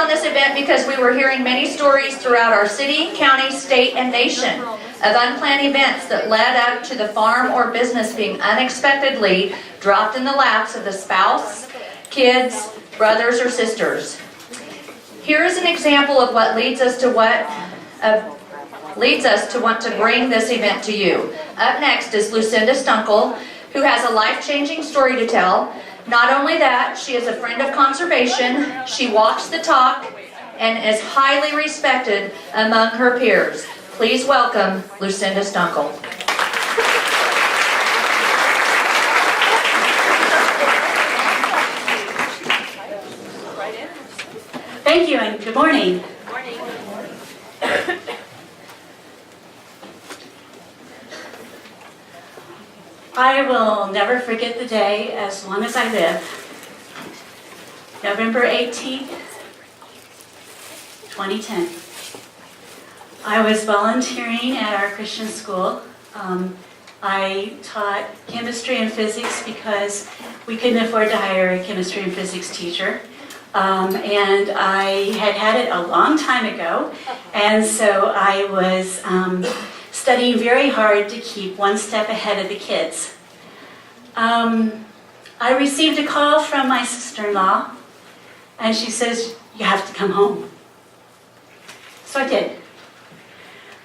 On this event because we were hearing many stories throughout our city, county, state, and nation of unplanned events that led up to the farm or business being unexpectedly dropped in the laps of the spouse, kids, brothers, or sisters. Here is an example of what leads us to want to bring this event to you. Up next is Lucinda Stuenkel, who has a life-changing story to tell. Not only that, she is a friend of conservation, she walks the talk, and is highly respected among her peers. Please welcome Lucinda Stuenkel. Thank you and good morning. Good morning. I will never forget the day as long as I live. November 18th, 2010. I was volunteering at our Christian school. I taught chemistry and physics because we couldn't afford to hire a chemistry and physics teacher. And I had it a long time ago, and so I was studying very hard to keep one step ahead of the kids. I received a call from my sister-in-law, and she says, "You have to come home." So I did.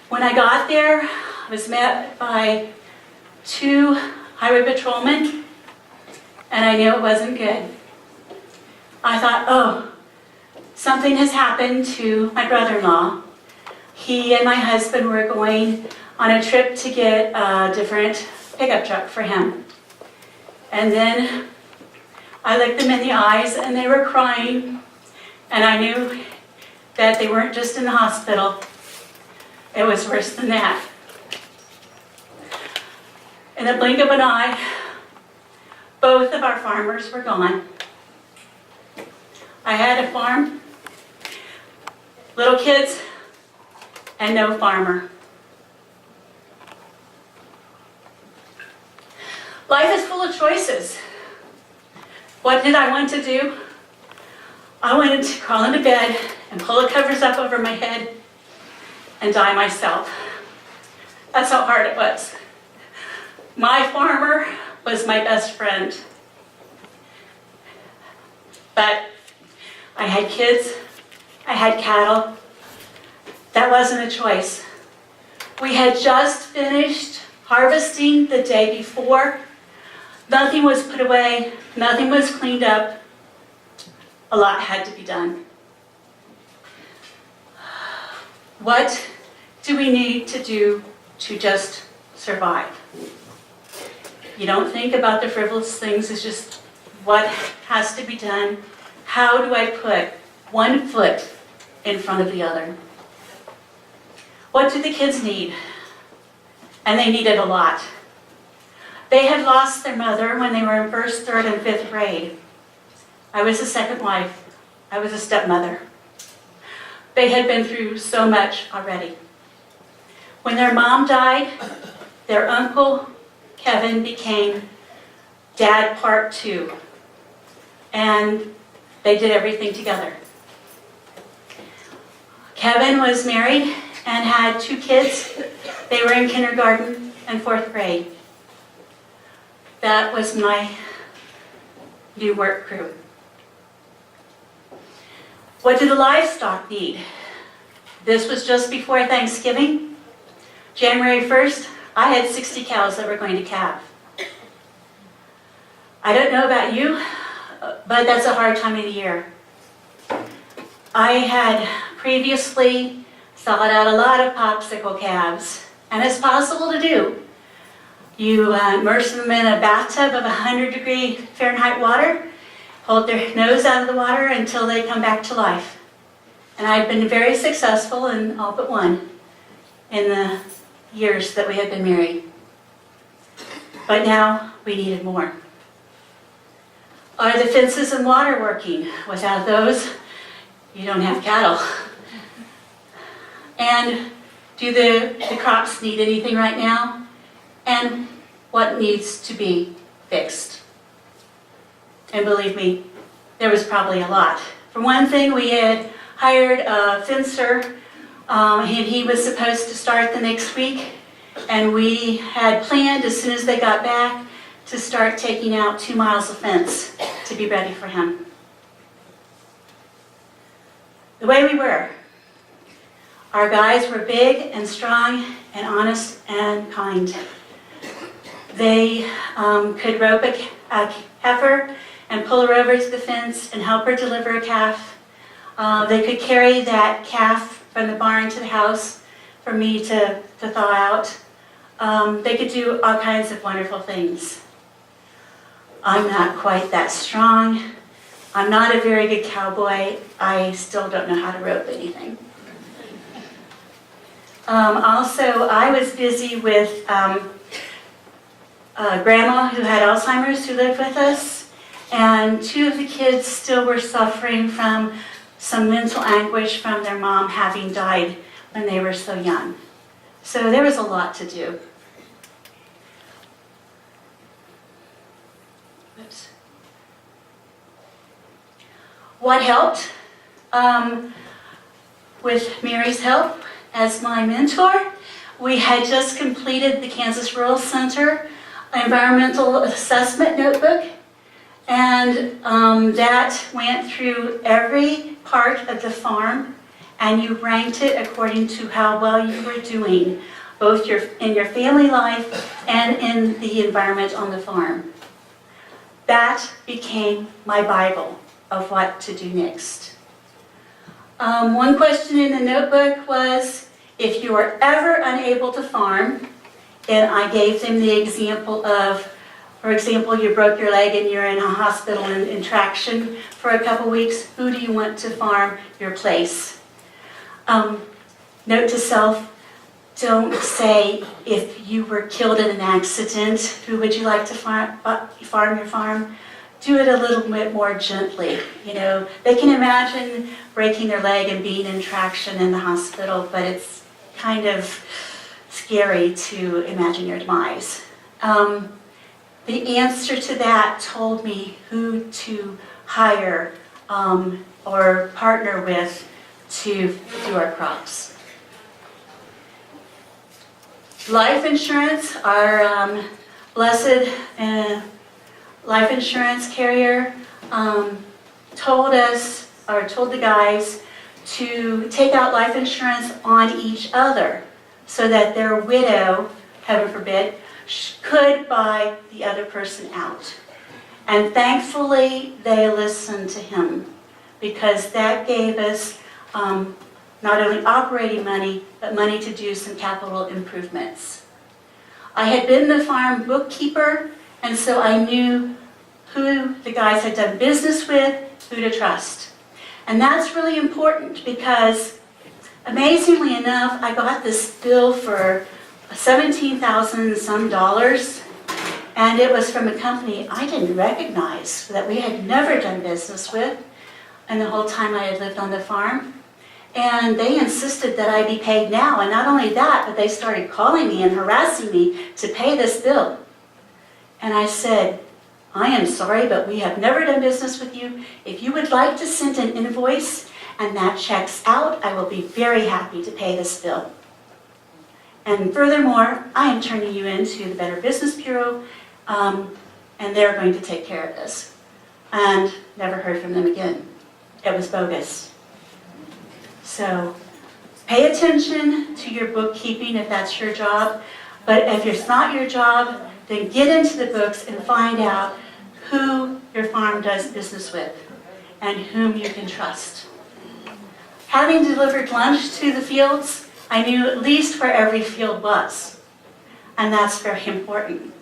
When I got there, I was met by 2 highway patrolmen, and I knew it wasn't good. I thought, oh, something has happened to my brother-in-law. He and my husband were going on a trip to get a different pickup truck for him. And then I looked them in the eyes and they were crying, and I knew that they weren't just in the hospital. It was worse than that. In the blink of an eye, both of our farmers were gone. I had a farm, little kids, and no farmer. Life is full of choices. What did I want to do? I wanted to crawl into bed and pull the covers up over my head and die myself. That's how hard it was. My farmer was my best friend. But I had kids, I had cattle. That wasn't a choice. We had just finished harvesting the day before. Nothing was put away, nothing was cleaned up. A lot had to be done. What do we need to do to just survive? You don't think about the frivolous things, it's just what has to be done. How do I put one foot in front of the other? What do the kids need? And they needed a lot. They had lost their mother when they were in 1st, 3rd, and 5th grade. I was a second wife. I was a stepmother. They had been through so much already. When their mom died, their uncle, Kevin, became Dad Part 2. And they did everything together. Kevin was married and had 2 kids. They were in kindergarten and 4th grade. That was my new work crew. What did the livestock need? This was just before Thanksgiving. January 1st, I had 60 cows that were going to calve. I don't know about you, but that's a hard time of the year. I had previously thawed out a lot of popsicle calves, and it's possible to do. You immerse them in a bathtub of 100-degree Fahrenheit water, hold their nose out of the water until they come back to life. And I've been very successful in all but one in the years that we had been married. But now we needed more. Are the fences and water working? Without those, you don't have cattle. And do the crops need anything right now? And what needs to be fixed? And believe me, there was probably a lot. For one thing, we had hired a fencer, and he was supposed to start the next week. And we had planned, as soon as they got back, to start taking out 2 miles of fence to be ready for him. The way we were. Our guys were big and strong and honest and kind. They could rope a heifer and pull her over to the fence and help her deliver a calf. They could carry that calf from the barn to the house for me to thaw out. They could do all kinds of wonderful things. I'm not quite that strong. I'm not a very good cowboy. I still don't know how to rope anything. Also, I was busy with Grandma who had Alzheimer's who lived with us, and 2 of the kids still were suffering from some mental anguish from their mom having died when they were so young. So there was a lot to do. Oops. What helped? With Mary's help as my mentor, we had just completed the Kansas Rural Center Environmental Assessment Notebook, and that went through every part of the farm, and you ranked it according to how well you were doing, both in your family life and in the environment on the farm. That became my Bible of what to do next. One question in the notebook was, if you are ever unable to farm, and I gave them the example of, for example, you broke your leg and you're in a hospital in traction for a couple weeks, who do you want to farm your place? Note to self, don't say, if you were killed in an accident, who would you like to farm your farm? Do it a little bit more gently. You know, they can imagine breaking their leg and being in traction in the hospital, but it's kind of scary to imagine your demise. The answer to that told me who to hire or partner with to do our crops. Life insurance, our blessed life insurance carrier told the guys to take out life insurance on each other so that their widow, heaven forbid, could buy the other person out. And thankfully, they listened to him, because that gave us not only operating money, but money to do some capital improvements. I had been the farm bookkeeper, and so I knew who the guys had done business with, who to trust. And that's really important, because amazingly enough, I got this bill for $17,000 some dollars, and it was from a company I didn't recognize, that we had never done business with, and the whole time I had lived on the farm. And they insisted that I be paid now, and not only that, but they started calling me and harassing me to pay this bill. And I said, I am sorry, but we have never done business with you. If you would like to send an invoice and that checks out, I will be very happy to pay this bill. And furthermore, I am turning you into the Better Business Bureau, and they're going to take care of this. And never heard from them again. It was bogus. So pay attention to your bookkeeping if that's your job. But if it's not your job, then get into the books and find out who your farm does business with and whom you can trust. Having delivered lunch to the fields, I knew at least where every field was, and that's very important.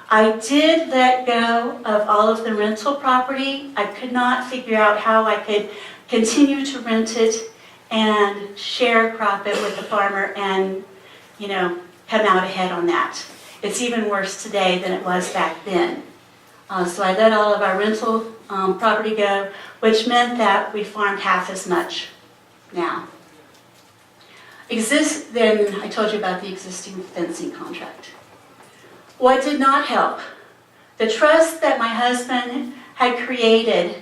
I did let go of all of the rental property. I could not figure out how I could continue to rent it and sharecrop it with the farmer and, come out ahead on that. It's even worse today than it was back then. So I let all of our rental property go, which meant that we farmed half as much now. Then I told you about the existing fencing contract. What did not help? The trust that my husband had created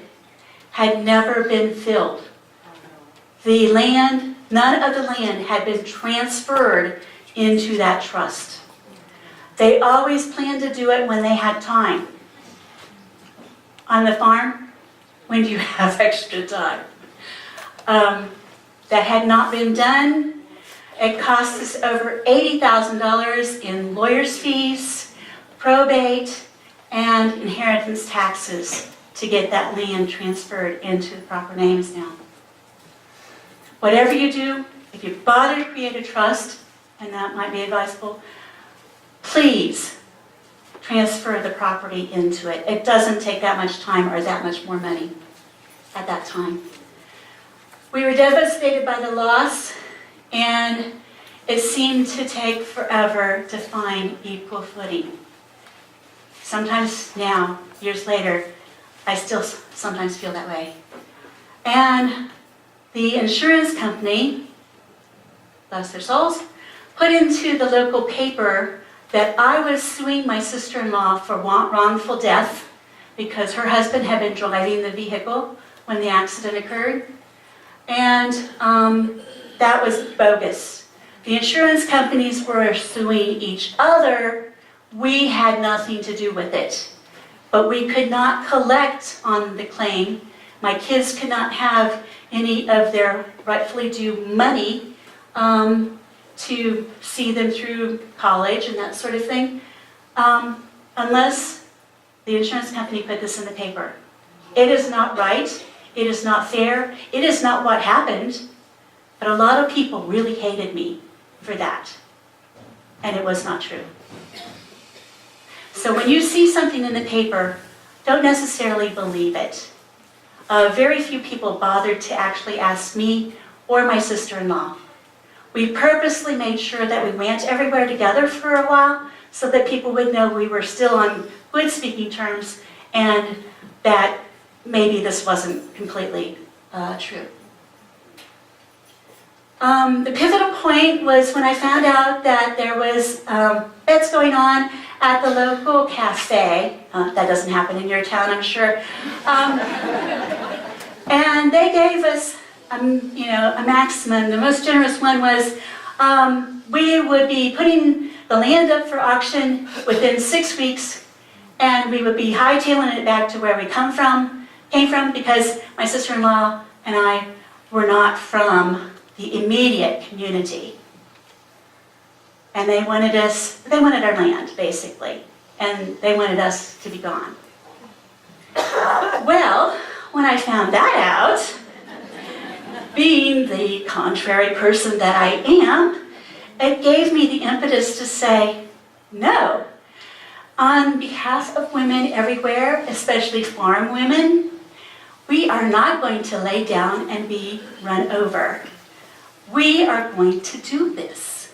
had never been filled. the land, none of the land had been transferred into that trust. They always planned to do it when they had time. On the farm, when do you have extra time? That had not been done. It cost us over $80,000 in lawyers' fees, probate, and inheritance taxes to get that land transferred into the proper names now. Whatever you do, if you bother to create a trust, and that might be advisable, please transfer the property into it. It doesn't take that much time or that much more money at that time. We were devastated by the loss, and it seemed to take forever to find equal footing. Sometimes now, years later, I still sometimes feel that way. And the insurance company, bless their souls, put into the local paper that I was suing my sister-in-law for wrongful death because her husband had been driving the vehicle when the accident occurred. And that was bogus. The insurance companies were suing each other. We had nothing to do with it. But we could not collect on the claim. My kids could not have any of their rightfully due money to see them through college and that sort of thing, unless the insurance company put this in the paper. It is not right. It is not fair. It is not what happened. But a lot of people really hated me for that. And it was not true. So when you see something in the paper, don't necessarily believe it. Very few people bothered to actually ask me or my sister-in-law. We purposely made sure that we went everywhere together for a while so that people would know we were still on good speaking terms and that maybe this wasn't completely true. The pivotal point was when I found out that there was bets going on at the local cafe. That doesn't happen in your town, I'm sure. And they gave us a maximum. The most generous one was we would be putting the land up for auction within 6 weeks, and we would be hightailing it back to where we came from, because my sister-in-law and I were not from the immediate community. And they wanted our land, basically, and they wanted us to be gone. Well, when I found that out, being the contrary person that I am, it gave me the impetus to say, no. On behalf of women everywhere, especially farm women, we are not going to lay down and be run over. We are going to do this.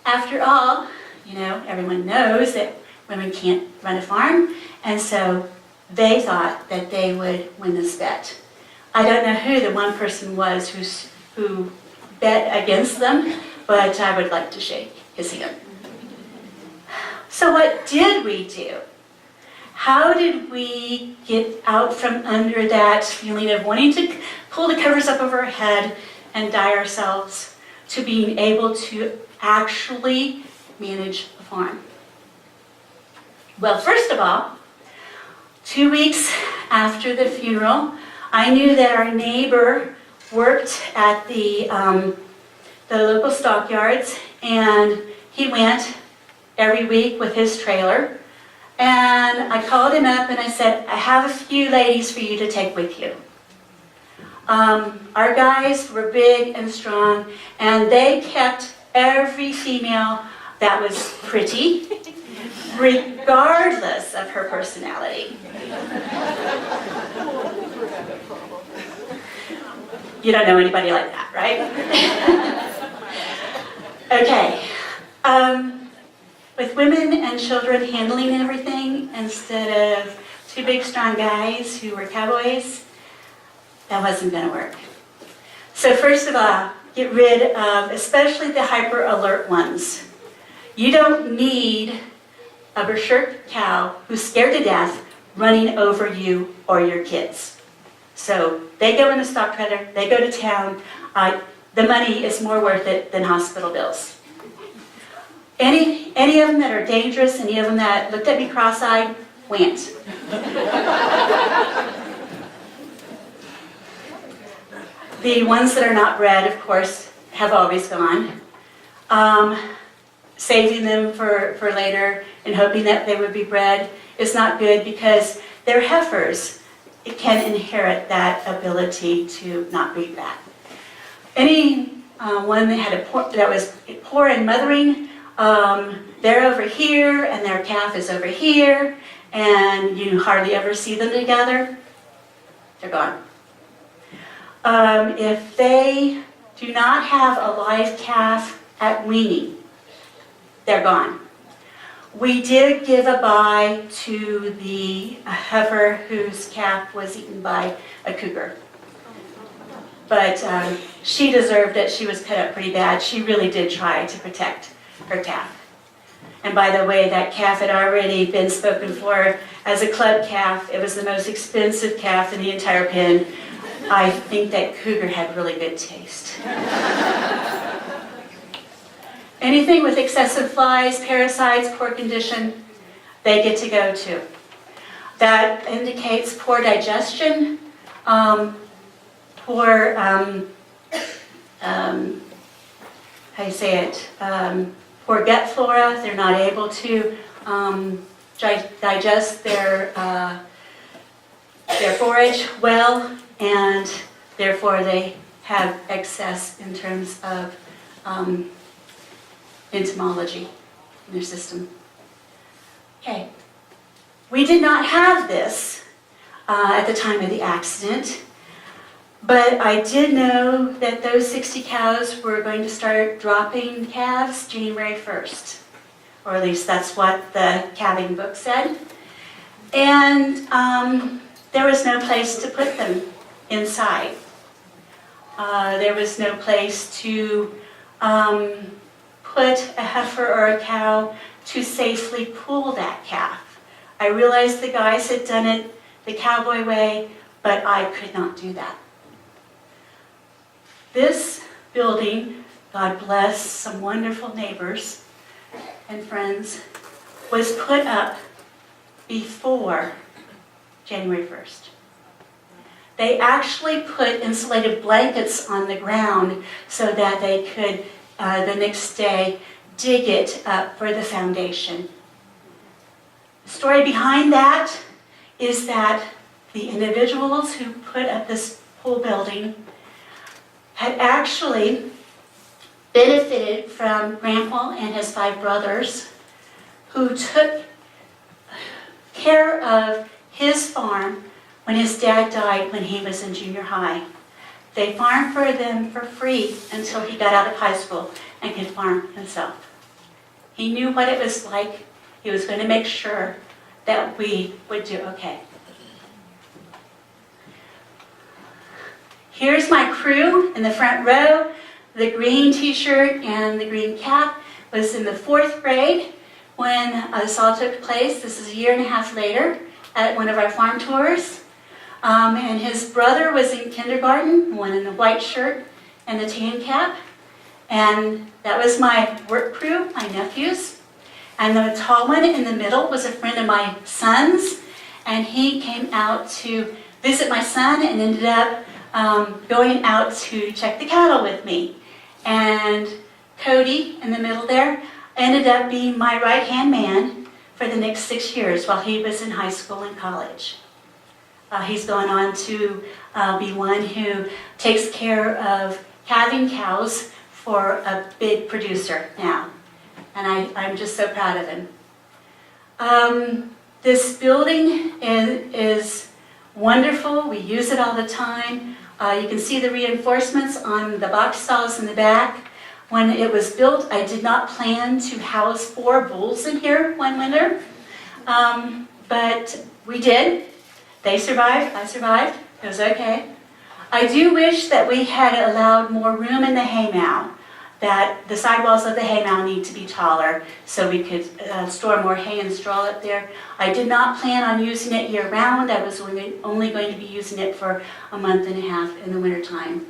After all, everyone knows that women can't run a farm, and so they thought that they would win this bet. I don't know who the one person was who bet against them, but I would like to shake his hand. So what did we do? How did we get out from under that feeling of wanting to pull the covers up over our head and die ourselves to being able to actually manage a farm? Well, first of all, 2 weeks after the funeral, I knew that our neighbor worked at the local stockyards, and he went every week with his trailer. And I called him up and I said, I have a few ladies for you to take with you. Our guys were big and strong, and they kept every female that was pretty, regardless of her personality. You don't know anybody like that, right? Okay. With women and children handling everything instead of two big strong guys who were cowboys, that wasn't going to work. So first of all, get rid of especially the hyper alert ones. You don't need a berserk cow who's scared to death running over you or your kids. So they go in the stock trailer, they go to town. The money is more worth it than hospital bills. Any of them that are dangerous, any of them that looked at me cross-eyed, went. The ones that are not bred, of course, have always gone. Saving them for later and hoping that they would be bred is not good because they're heifers. It can inherit that ability to not breed back. Any one that was poor in mothering, they're over here and their calf is over here, and you hardly ever see them together. They're gone. If they do not have a live calf at weaning, they're gone. We did give a bye to the heifer whose calf was eaten by a cougar. But she deserved it. She was cut up pretty bad. She really did try to protect her calf. And by the way, that calf had already been spoken for as a club calf. It was the most expensive calf in the entire pen. I think that cougar had really good taste. Anything with excessive flies, parasites, poor condition, they get to go too. That indicates poor digestion, poor, poor gut flora. They're not able to digest their forage well, and therefore they have excess in terms of entomology in their system. Okay, we did not have this at the time of the accident, but I did know that those 60 cows were going to start dropping calves January 1st, or at least that's what the calving book said. And there was no place to put them inside. There was no place to put a heifer or a cow to safely pull that calf. I realized the guys had done it the cowboy way, but I could not do that. This building, God bless some wonderful neighbors and friends, was put up before January 1st. They actually put insulated blankets on the ground so that they could the next day dig it up for the foundation. The story behind that is that the individuals who put up this pool building had actually benefited from Grandpa and his 5 brothers who took care of his farm when his dad died when he was in junior high. They farmed for them for free until he got out of high school and could farm himself. He knew what it was like. He was going to make sure that we would do okay. Here's my crew in the front row. The green t-shirt and the green cap was in the 4th grade when this all took place. This is a year and a half later at one of our farm tours. And his brother was in kindergarten, the one in the white shirt and the tan cap. And that was my work crew, my nephews. And the tall one in the middle was a friend of my son's. And he came out to visit my son and ended up going out to check the cattle with me. And Cody in the middle there ended up being my right-hand man for the next 6 years while he was in high school and college. He's gone on to be one who takes care of calving cows for a big producer now. And I'm just so proud of him. This building is wonderful. We use it all the time. You can see the reinforcements on the box stalls in the back. When it was built, I did not plan to house 4 bulls in here one winter, but we did. They survived, I survived, it was okay. I do wish that we had allowed more room in the haymow. that the sidewalls of the hay mound need to be taller so we could store more hay and straw up there. I did not plan on using it year-round. I was only going to be using it for a month and a half in the wintertime.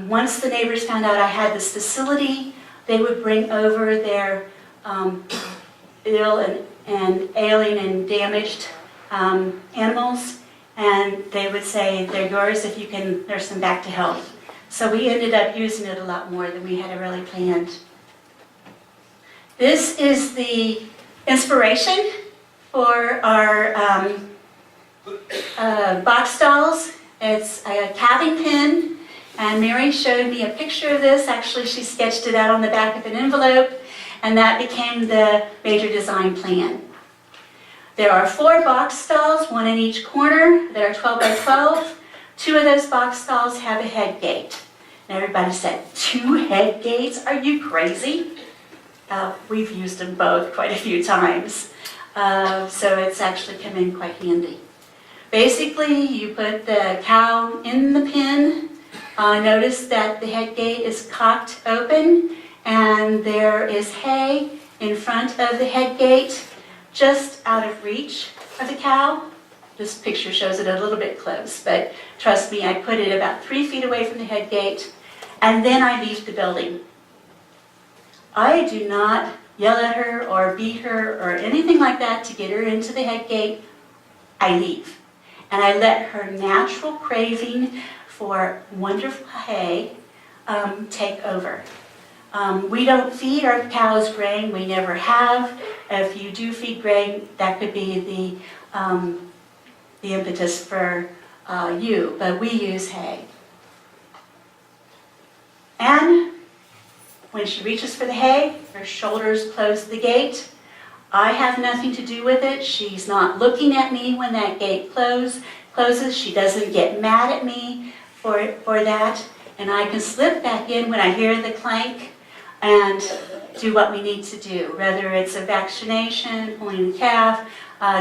Once the neighbors found out I had this facility, they would bring over their ill and ailing and damaged animals, and they would say, they're yours if you can nurse them back to health. So we ended up using it a lot more than we had really planned. This is the inspiration for our box stalls. It's a calving pin, and Mary showed me a picture of this. Actually, she sketched it out on the back of an envelope, and that became the major design plan. There are 4 box stalls, 1 in each corner, that are 12 by 12. 2 of those box stalls have a head gate. And everybody said, 2 head gates? Are you crazy? We've used them both quite a few times. So it's actually come in quite handy. Basically, you put the cow in the pen. Notice that the head gate is cocked open, and there is hay in front of the head gate, just out of reach of the cow. This picture shows it a little bit close, but trust me, I put it about 3 feet away from the head gate, and then I leave the building. I do not yell at her or beat her or anything like that to get her into the head gate. I leave. And I let her natural craving for wonderful hay take over. We don't feed our cows grain. We never have. If you do feed grain, that could be the impetus for you, but we use hay. And when she reaches for the hay, her shoulders close the gate. I have nothing to do with it. She's not looking at me when that gate closes. She doesn't get mad at me for that. And I can slip back in when I hear the clank and do what we need to do, whether it's a vaccination, pulling the calf,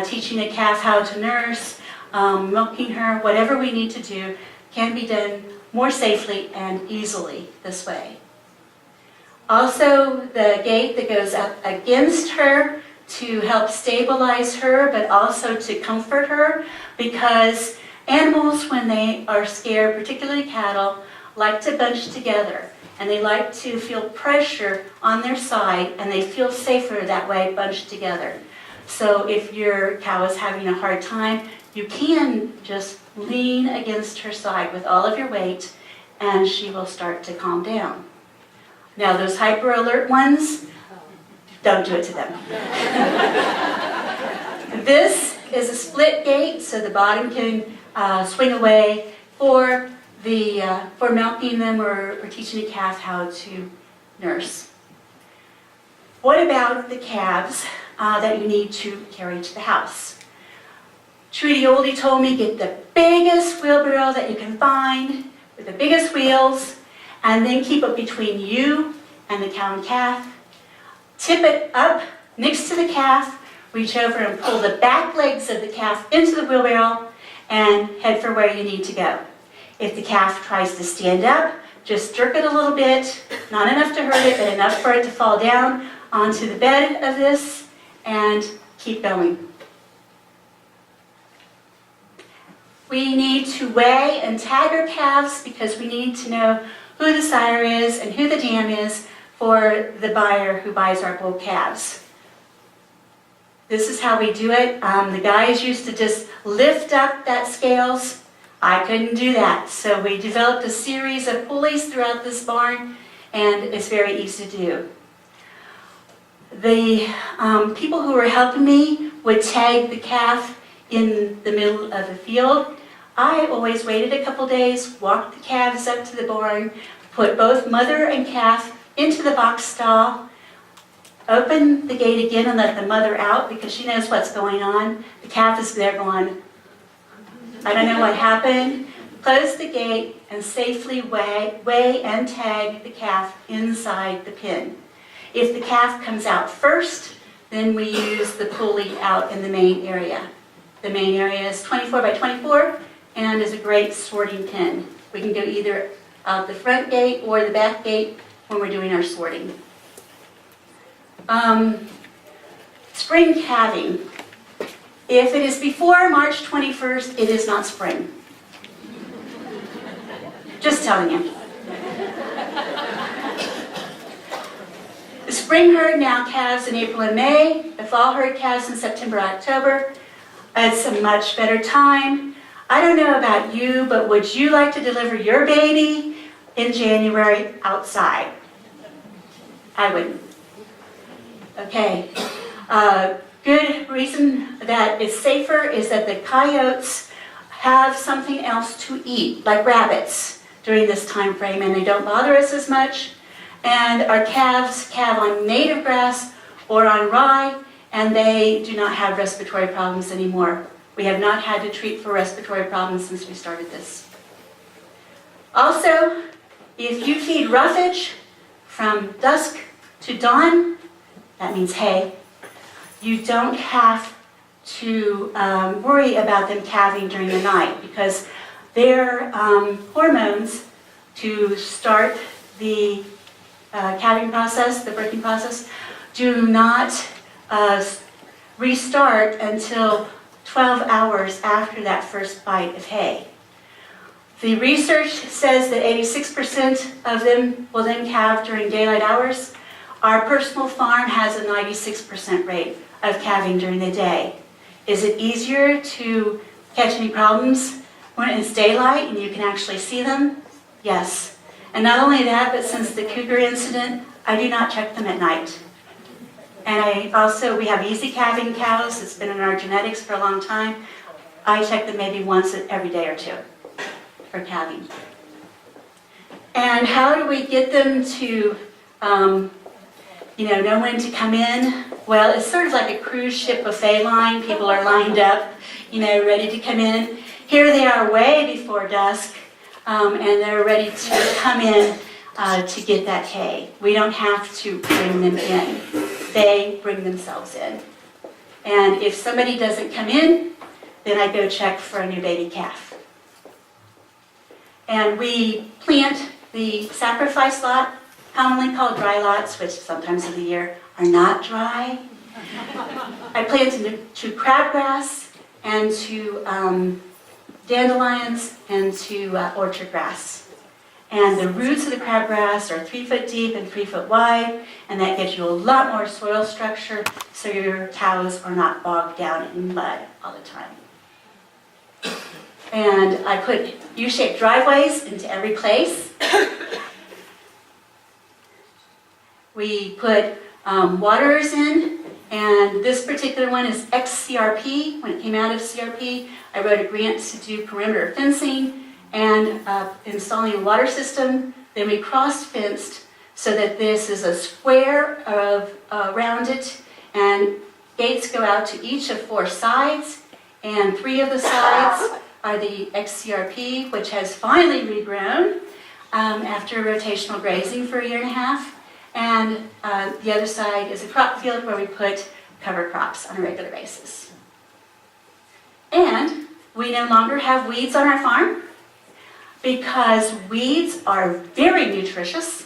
teaching a calf how to nurse, milking her, whatever we need to do can be done more safely and easily this way. Also, the gate that goes up against her to help stabilize her, but also to comfort her, because animals, when they are scared, particularly cattle, like to bunch together, and they like to feel pressure on their side, and they feel safer that way bunched together. So if your cow is having a hard time, you can just lean against her side with all of your weight, and she will start to calm down. Now, those hyper alert ones, don't do it to them. This is a split gate, so the bottom can swing away for milking them or teaching a calf how to nurse. What about the calves that you need to carry to the house? Trudy Oldie told me, get the biggest wheelbarrow that you can find with the biggest wheels, and then keep it between you and the cow and calf. Tip it up next to the calf, reach over and pull the back legs of the calf into the wheelbarrow, and head for where you need to go. If the calf tries to stand up, just jerk it a little bit, not enough to hurt it, but enough for it to fall down onto the bed of this, and keep going. We need to weigh and tag our calves because we need to know who the sire is and who the dam is for the buyer who buys our bull calves. This is how we do it. The guys used to just lift up that scales. I couldn't do that. So we developed a series of pulleys throughout this barn, and it's very easy to do. The people who were helping me would tag the calf in the middle of the field. I always waited a couple days, walked the calves up to the barn, put both mother and calf into the box stall, open the gate again and let the mother out because she knows what's going on. The calf is there going, I don't know what happened. Close the gate and safely weigh and tag the calf inside the pen. If the calf comes out first, then we use the pulley out in the main area. The main area is 24 by 24 and is a great sorting pen. We can go either out the front gate or the back gate when we're doing our sorting. Spring calving. If it is before March 21st, it is not spring. Just telling you. The spring herd now calves in April and May. The fall herd calves in September, October. It's a much better time. I don't know about you, but would you like to deliver your baby in January outside? I wouldn't. Okay. Good reason that it's safer is that the coyotes have something else to eat, like rabbits, during this time frame, and they don't bother us as much. And our calves calve on native grass or on rye, and they do not have respiratory problems anymore. We have not had to treat for respiratory problems since we started this. Also, if you feed roughage from dusk to dawn, that means hay, you don't have to worry about them calving during the night because their hormones to start the calving process, the birthing process, do not restart until 12 hours after that first bite of hay. The research says that 86% of them will then calve during daylight hours. Our personal farm has a 96% rate of calving during the day. Is it easier to catch any problems when it's daylight and you can actually see them? Yes. And not only that, but since the cougar incident, I do not check them at night. And we have easy calving cows. It's been in our genetics for a long time. I check them maybe once every day or two for calving. And how do we get them to know when to come in? Well, it's sort of like a cruise ship buffet line. People are lined up, ready to come in. Here they are way before dusk, and they're ready to come in to get that hay. We don't have to bring them in. They bring themselves in. And if somebody doesn't come in, then I go check for a new baby calf. And we plant the sacrifice lot, commonly called dry lots, which sometimes of the year are not dry. I plant to crabgrass and to dandelions and to orchard grass. And the roots of the crabgrass are 3 foot deep and 3 foot wide, and that gives you a lot more soil structure so your cows are not bogged down in mud all the time. And I put U-shaped driveways into every place. We put waterers in, and this particular one is ex-CRP. When it came out of CRP, I wrote a grant to do perimeter fencing and installing a water system. Then we cross-fenced so that this is a square around it, and gates go out to each of 4 sides, and 3 of the sides are the ex-CRP, which has finally regrown after rotational grazing for 1.5 years. And the other side is a crop field where we put cover crops on a regular basis. And we no longer have weeds on our farm because weeds are very nutritious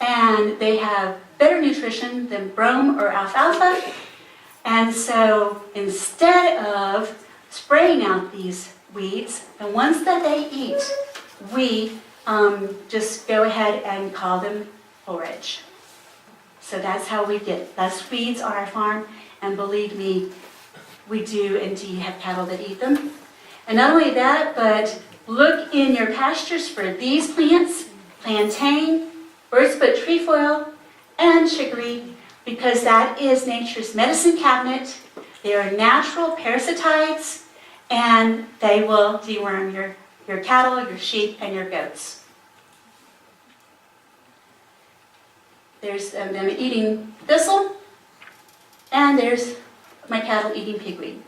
and they have better nutrition than brome or alfalfa. And so instead of spraying out these weeds, the ones that they eat, we just go ahead and call them forage. So that's how we get less weeds on our farm, and believe me, we do indeed have cattle that eat them. And not only that, but look in your pastures for these plants, plantain, birdsfoot trefoil, and chicory, because that is nature's medicine cabinet. They are natural parasitides, and they will deworm your cattle, your sheep, and your goats. There's them eating thistle, and there's my cattle eating pigweed.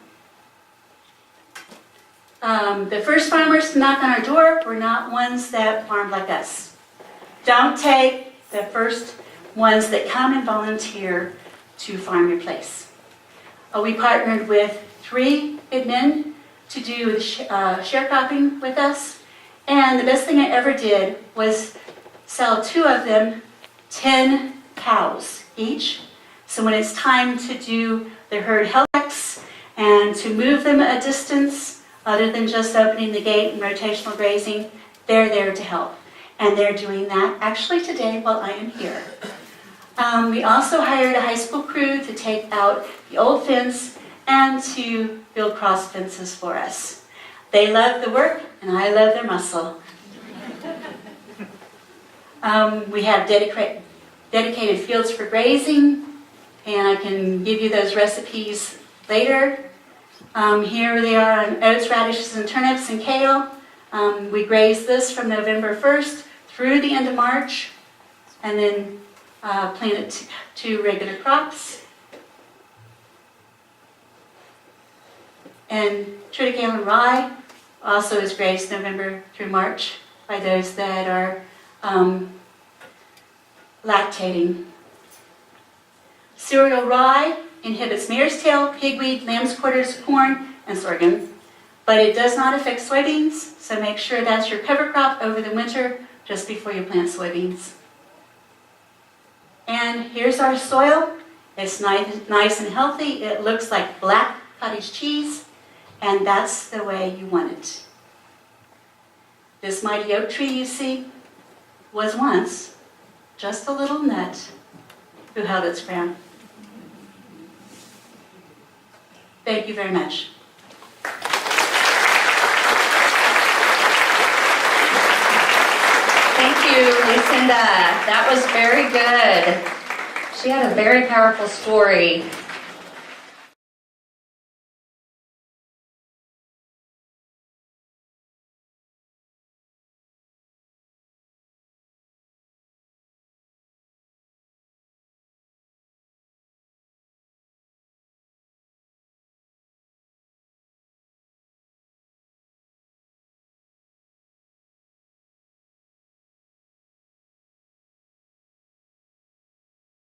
The first farmers to knock on our door were not ones that farmed like us. Don't take the first ones that come and volunteer to farm your place. We partnered with 3 good men to do the sharecropping with us, and the best thing I ever did was sell 2 of them 10 cows each. So when it's time to do the herd health checks and to move them a distance, other than just opening the gate and rotational grazing, they're there to help. And they're doing that actually today while I am here. We also hired a high school crew to take out the old fence and to build cross fences for us. They love the work and I love their muscle. We have dedicated fields for grazing, and I can give you those recipes later. Here they are on oats, radishes, and turnips and kale. We graze this from November 1st through the end of March, and then plant it to regular crops. And triticale and rye also is grazed November through March by those that are lactating. Cereal rye inhibits mare's tail, pigweed, lamb's quarters, corn, and sorghum, but it does not affect soybeans, so make sure that's your cover crop over the winter just before you plant soybeans. And here's our soil. It's nice and healthy. It looks like black cottage cheese, and that's the way you want it. This mighty oak tree you see was once just a little nut who held its crown. Thank you very much. Thank you, Lucinda. That was very good. She had a very powerful story.